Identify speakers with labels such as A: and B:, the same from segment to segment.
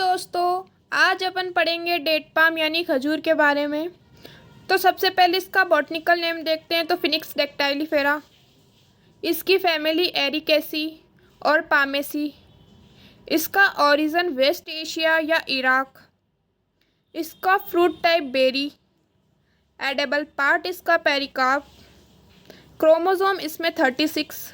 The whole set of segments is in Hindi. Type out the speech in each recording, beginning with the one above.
A: दोस्तों, आज अपन पढ़ेंगे डेट पाम यानी खजूर के बारे में। तो सबसे पहले इसका बॉटनिकल नेम देखते हैं तो फिनिक्स डेक्टाइलिफेरा। इसकी फैमिली एरिकेसी और पामेसी। इसका ओरिजिन वेस्ट एशिया या इराक। इसका fruit type berry. Edible part इसका पेरिकार्प। क्रोमोसोम इसमें 36।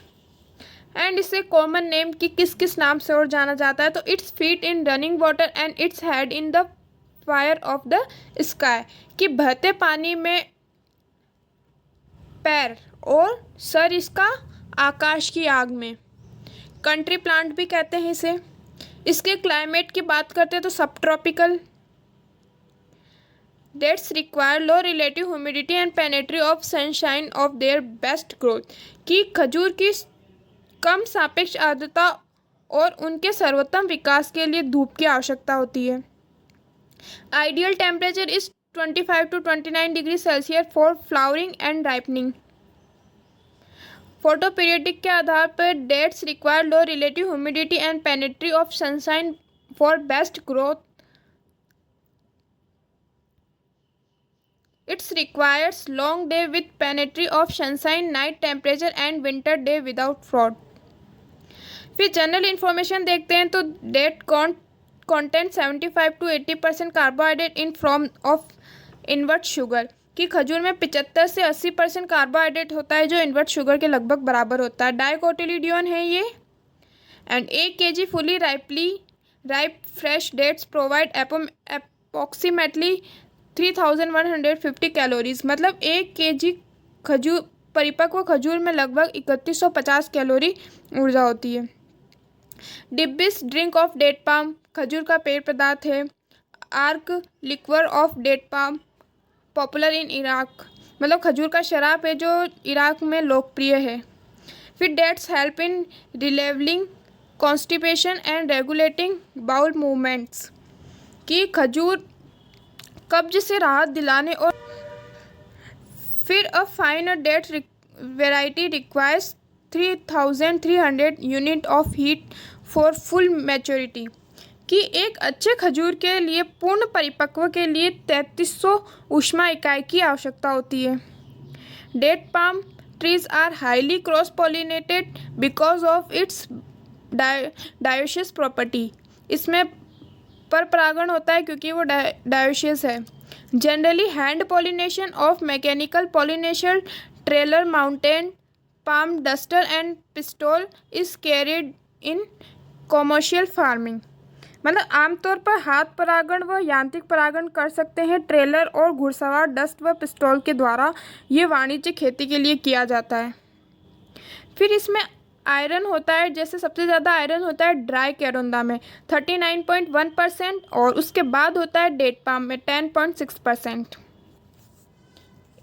A: एंड इसे कॉमन नेम की किस किस नाम से और जाना जाता है तो its feet in running water and its head in the fire of the sky, कि बहते पानी में पैर और सर इसका आकाश की आग में। कंट्री प्लांट भी कहते हैं इसे। इसके क्लाइमेट की बात करते हैं तो सब tropical. Dates require low relative humidity and plenty of sunshine of their best growth, कि खजूर की कम सापेक्ष आर्द्रता और उनके सर्वोत्तम विकास के लिए धूप की आवश्यकता होती है। Ideal temperature is 25 to 29 degree Celsius for flowering and ripening. Photo periodic के आधार पर dates require low relative humidity and plenty of sunshine for best growth. It requires long day with penetry of sunshine, night temperature and winter day without frost. फिर जनरल इन्फॉर्मेशन देखते हैं तो date content 75 to 80% carbohydrate in form of invert sugar, कि खजूर में 75 से 80% कार्बोहाइड्रेट होता है जो इन्वर्ट शुगर के लगभग बराबर होता है। डाइकोटिलिडोन है ये। And 1 kg fully ripe fresh dates provide approximately 3150 calories, मतलब 1 kg खजूर परिपक्व खजूर में लगभग 3150 कैलोरी ऊर्जा होती है। डिब्बिस ड्रिंक ऑफ डेट पाम खजूर का पेय पदार्थ है। आर्क liquor of date palm popular in Iraq, मतलब खजूर का शराब है जो इराक में लोकप्रिय है। फिर dates help in relieving constipation and regulating bowel movements, कि खजूर कब्ज से राहत दिलाने और फिर a fine date variety requires 3300 unit of heat for full maturity, कि एक अच्छे खजूर के लिए पूर्ण परिपक्व के लिए 3300 ऊष्मा इकाई की आवश्यकता होती है। Date palm trees are highly cross pollinated because of its dioecious property, इसमें पर परागण होता है क्योंकि वो डायोशियस है। Generally hand pollination of mechanical pollination trailer mountain palm duster and pistol is carried in commercial farming, मतलब आमतौर पर हाथ परागण व यांत्रिक परागण कर सकते हैं ट्रेलर और घुड़सवार डस्ट व पिस्टोल के द्वारा ये वाणिज्यिक खेती के लिए किया जाता है। फिर इसमें आयरन होता है, जैसे सबसे ज़्यादा आयरन होता है ड्राई कैरोंदा में 39.1% और उसके बाद होता है डेट पाम में 10.6%।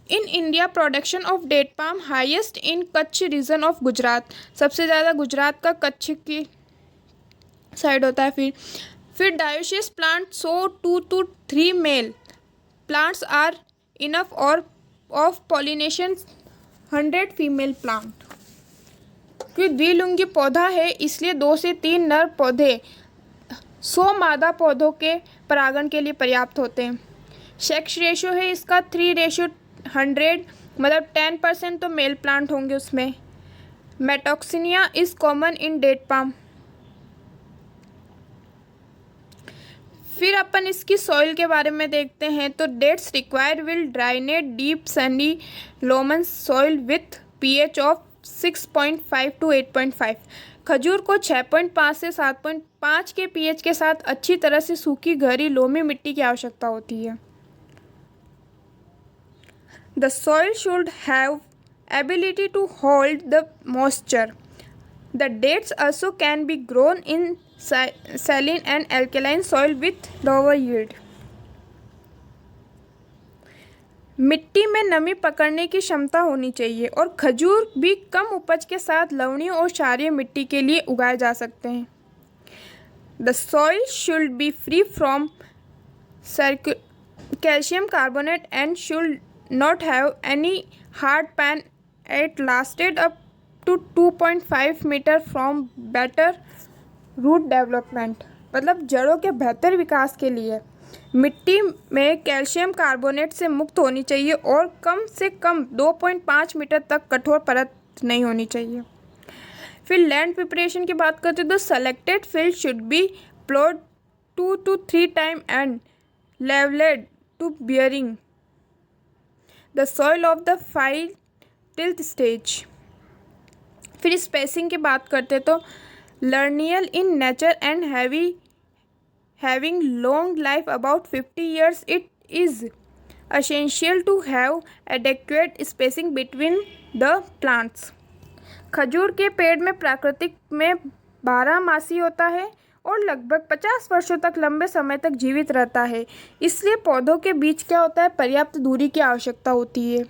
A: इन India production of date palm highest in Kutch region of Gujarat, सबसे ज़्यादा गुजरात का कच्छ की साइड होता है। फिर dioecious plant so 2 to 3 male plants are enough और ऑफ पॉलिनेशन 100 फीमेल प्लांट, क्योंकि द्विलिंगी पौधा है इसलिए 2 से 3 नर पौधे 100 मादा पौधों के परागण के लिए पर्याप्त होते हैं। सेक्स रेशियो है इसका 3:100, मतलब 10% तो मेल प्लांट होंगे उसमें। Metaxenia is common in date palm. फिर अपन इसकी सॉइल के बारे में देखते हैं तो dates require well drained deep sandy loam soil with pH of 6.5 to 8.5। खजूर को 6.5 से 7.5 के pH के साथ अच्छी तरह से सूखी गहरी लोमी मिट्टी की आवश्यकता होती है। The soil should have ability to hold the moisture. The dates also can be grown in saline and alkaline soil with lower yield. मिट्टी में नमी पकड़ने की क्षमता होनी चाहिए और खजूर भी कम उपज के साथ लवणीय और क्षारीय मिट्टी के लिए उगाए जा सकते हैं। The soil should be free from calcium carbonate and should not have any hard pan at lasted up to 2.5 metre from better root development, मतलब जड़ों के बेहतर विकास के लिए मिट्टी में कैल्शियम कार्बोनेट से मुक्त होनी चाहिए और कम से कम 2.5 मीटर तक कठोर परत नहीं होनी चाहिए। फिर लैंड प्रिपरेशन की बात करते हैं तो selected field should be ploughed 2 to 3 time and levelled to bring the soil of the fine tilth stage. फिर स्पेसिंग की बात करते हैं तो perennial in nature and having long life about 50 years, it is essential to have adequate spacing between the plants। खजूर के पेड़ में प्राकृतिक में 12 मासी होता है और लगभग 50 वर्षों तक लंबे समय तक जीवित रहता है, इसलिए पौधों के बीच क्या होता है, पर्याप्त दूरी की आवश्यकता होती है।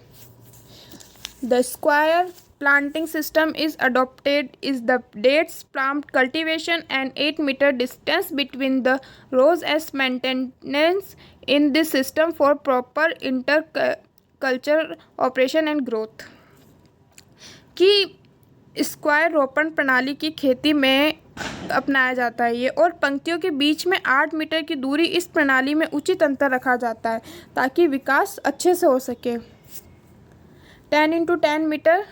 A: The square planting system is adopted is the dates plant cultivation and 8-meter distance between the rows as maintenance in this system for proper interculture operation and growth। कि स्क्वायर रोपण प्रणाली की खेती में अपनाया जाता है ये, और पंक्तियों के बीच में 8 मीटर की दूरी इस प्रणाली में उचित अंतर रखा जाता है ताकि विकास अच्छे से हो सके। 10 into 10 मीटर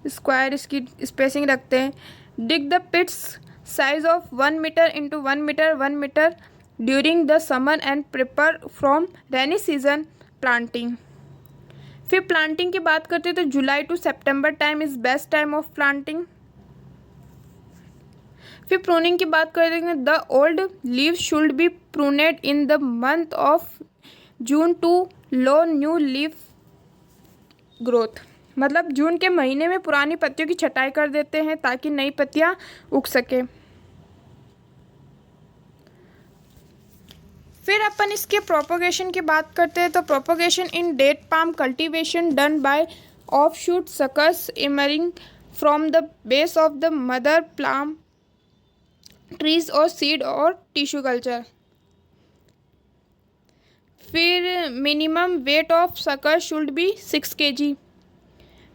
A: स्क्वायर इसकी स्पेसिंग रखते हैं। Dig the pits size of 1 metre into 1 metre during the summer and prepare from rainy season planting. फिर प्लांटिंग की बात करते हैं तो July to September time is best time of planting. फिर प्रूनिंग की बात करेंगे the old leaves should be pruned in the month of June to allow new leaf growth. मतलब जून के महीने में पुरानी पत्तियों की छटाई कर देते हैं ताकि नई पत्तियां उग सके। फिर अपन इसके प्रोपोगेशन की बात करते हैं तो propagation in date palm cultivation done by of shoot suckers emerging from the base of the mother palm trees और सीड और टिश्यू कल्चर। फिर minimum weight of suckers should be 6 kg।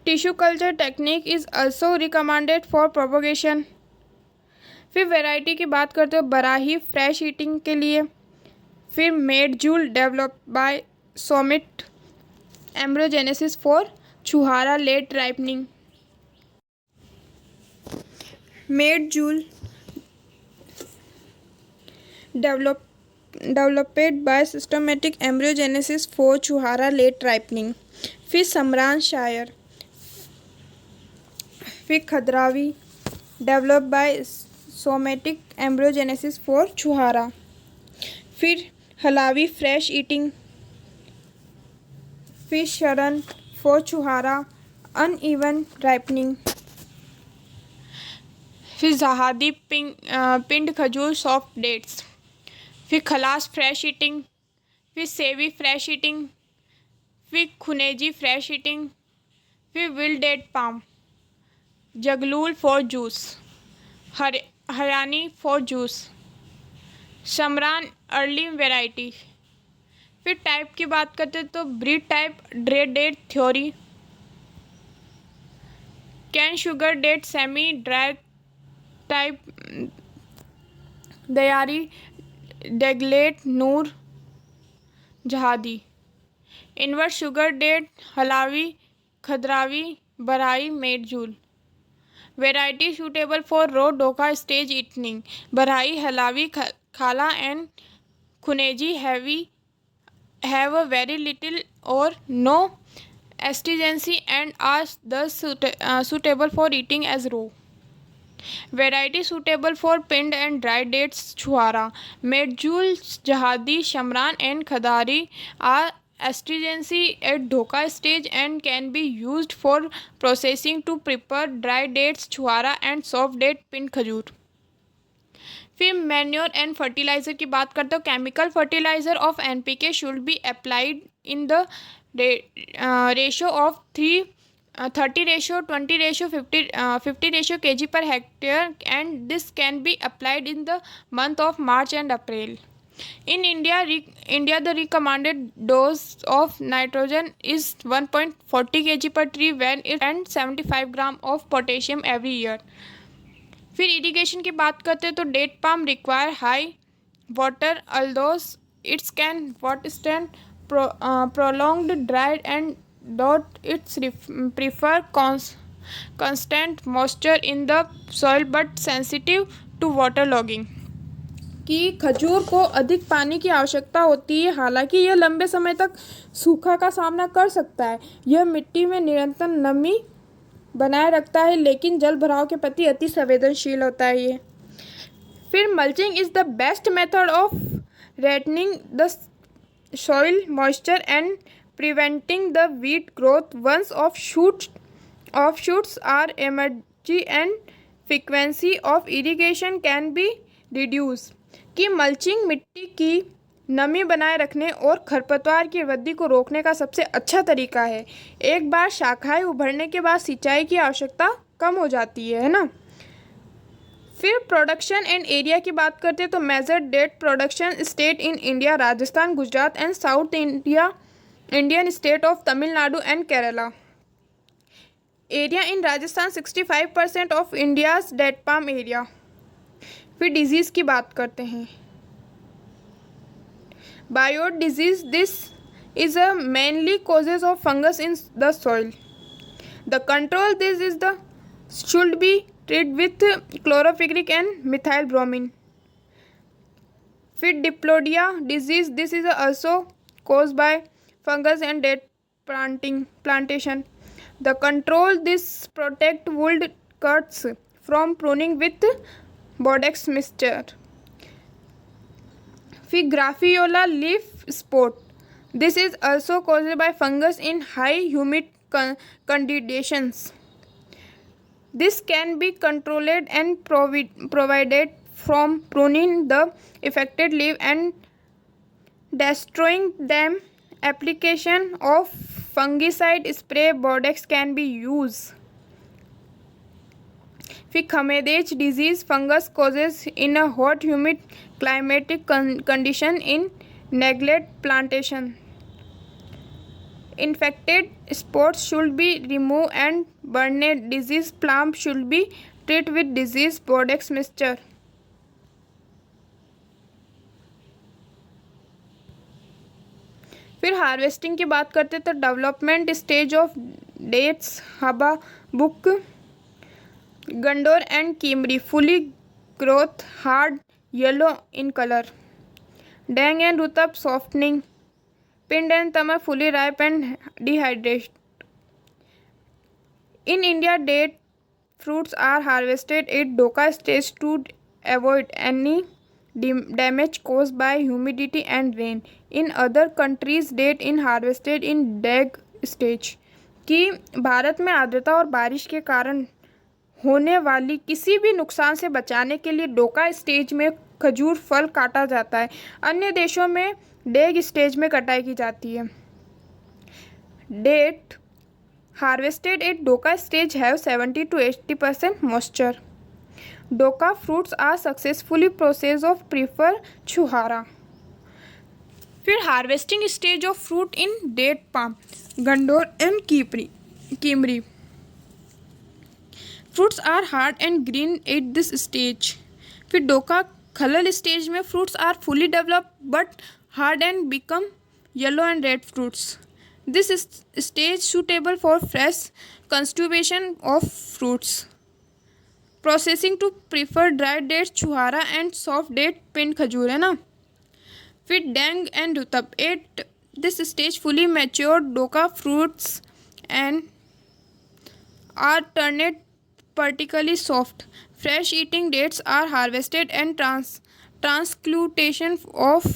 A: Tissue culture technique is also recommended for propagation. फिर वैरायटी की बात करते हो बराही फ्रेश ईटिंग के लिए। फिर Medjool develop by somatic embryogenesis for chhuhara late ripening. Medjool developed by systematic embryogenesis for chhuhara late ripening. फिर समरान शायर। फिर Khadrawy develop by somatic embryogenesis for chhuhara. फिर हलावी फ्रेश ईटिंग। फिर शरण फॉर छुहारा अनइवन राइपनिंग। फिर जहादी पिंड खजूर सॉफ्ट डेट्स। फिर खलास फ्रेश ईटिंग। फिर सेवी फ्रेश ईटिंग। फिर खुनेजी फ्रेश ईटिंग। फिर wild date palm. Zaghloul for juice. हरियाणी for juice. Samran early variety. फिर टाइप की बात करते हैं तो breed type dry date Thoory, cane sugar date semi dry type Dayri Deglet Noor Zahidi, invert sugar date Halawy Khadrawy Barhee Medjool. Variety suitable for raw doka stage eating, Barahi, Halavi, Khala and Khuneji have a very little or no astringency and are thus suitable for eating as raw. Variety suitable for pinned and dried dates Chuhara, Medjul, Jahadi, Shamran and Khadari are astringency at dhoka stage and can be used for processing to prepare dry dates छुहारा and soft date pinned खजूर। फिर मैन्योर एंड फर्टिलाइज़र की बात करते हो chemical fertiliser of NPK should be applied in the ratio of 30:20:50 kg per hectare and this can be applied in the month of March and April. In India, the recommended dose of nitrogen is 1.40 kg per tree when it and 75 gram of potassium every year. फिर इरिगेशन की बात करते हैं तो date palm require high water although it's can withstand prolonged drought and that it's prefer constant moisture in the soil but sensitive to water logging कि खजूर को अधिक पानी की आवश्यकता होती है, हालांकि यह लंबे समय तक सूखा का सामना कर सकता है। यह मिट्टी में निरंतर नमी बनाए रखता है लेकिन जल भराव के प्रति अति संवेदनशील होता है ये। फिर mulching is the best method of retaining the soil moisture and preventing the weed growth once offshoots are emerging and frequency of irrigation can be reduced कि मल्चिंग मिट्टी की नमी बनाए रखने और खरपतवार की वृद्धि को रोकने का सबसे अच्छा तरीका है। एक बार शाखाएं उभरने के बाद सिंचाई की आवश्यकता कम हो जाती है ना। फिर प्रोडक्शन एंड एरिया की बात करते हैं तो major date production state in India Rajasthan Gujarat and south Indian state of Tamil Nadu and Kerala. Area in Rajasthan 65% of India's date palm area. फिर डिजीज़ की बात करते हैं। Bayoud disease this is a mainly causes of fungus in the soil. The control this is the should be treat with chloropicrin and methyl bromine. फिर Diplodia disease this is also caused by fungus and dead plantation. The control this protect wood cuts from pruning with bodex mixture. फिर ग्राफियोला leaf spot. This is also caused by fungus in high humid conditions. This can be controlled and provided from pruning the affected leaf and destroying them. Application of fungicide spray bodex can be used. फिर Khamedj disease fungus causes in a hot humid climatic condition in neglect plantation. Infected spots should be removed and burned. Disease plant should be treated with disease bodex mixture. फिर हार्वेस्टिंग की बात करते तो development stage of dates Hababouk gandora and kimri fully growth hard yellow in colour dang and rutab softening pind and tamar fully ripe and dehydrate. In India date fruits are harvested at doka stage to avoid any damage caused by humidity and rain. In other countries date in harvested in dag stage कि भारत में आर्द्रता और बारिश के कारण होने वाली किसी भी नुकसान से बचाने के लिए डोका स्टेज में खजूर फल काटा जाता है। अन्य देशों में डेग स्टेज में कटाई की जाती है। Date harvested at doka stage have 70 to 80% moisture. Doka fruits are successfully processed of prefer chuhara. फिर harvesting stage of fruit in date palm gandora and kimri fruits are hard and green at this stage. फिर डोका खलल स्टेज में fruits are fully developed but hard and become yellow and red fruits. This is stage suitable for fresh conservation of fruits. Processing to prefer dried dates chuhara and soft date pinned खजूर है ना। फिर dang and rutab at this stage fully matured doka fruits and are turned particularly soft. Fresh eating dates are harvested and transclutation of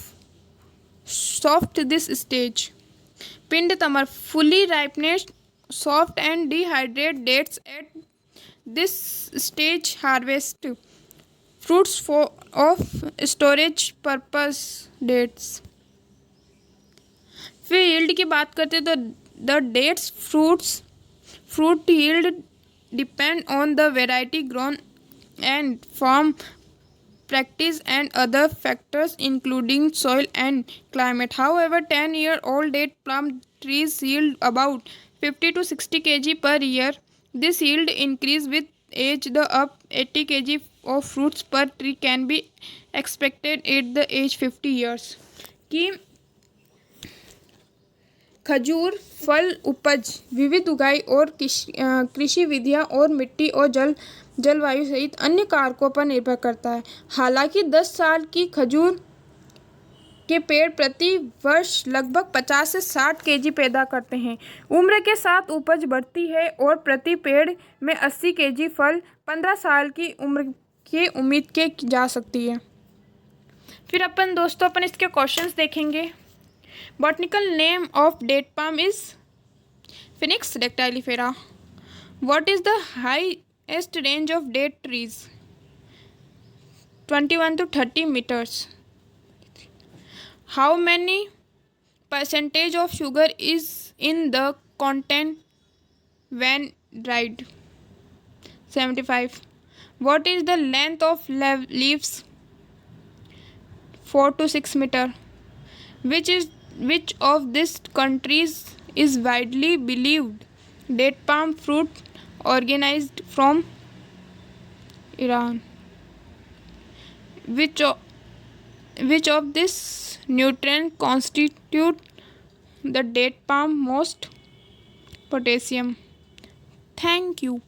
A: soft this stage. Pind tamar fully ripened soft and dehydrate dates at this stage harvest fruits of storage purpose dates. फिर यील्ड की बात करते तो the dates fruit yield depend on the variety grown and farm practice and other factors including soil and climate. However, 10-year-old date plum trees yield about 50 to 60 kg per year. This yield increase with age the up 80 kg of fruits per tree can be expected at the age 50 years? कि खजूर फल उपज, विविध उगाई और कृषि विधियां और मिट्टी और जलवायु सहित अन्य कारकों पर निर्भर करता है। हालांकि 10 साल की खजूर के पेड़ प्रति वर्ष लगभग 50 से 60 केजी पैदा करते हैं। उम्र के साथ उपज बढ़ती है और प्रति पेड़ में 80 केजी फल 15 साल की उम्र की उम्मीद की जा सकती है। फिर अपन इसके क्वेश्चंस देखेंगे। Botanical name of date palm is Phoenix dactylifera. What is the highest range of date trees? 21 to 30 meters. How many percentage of sugar is in the content when dried? 75. What is the length of leaves? 4 to 6 meter. Which of these countries is widely believed date palm fruit organized from Iran? Which of this nutrient constitute the date palm most? Potassium. Thank you.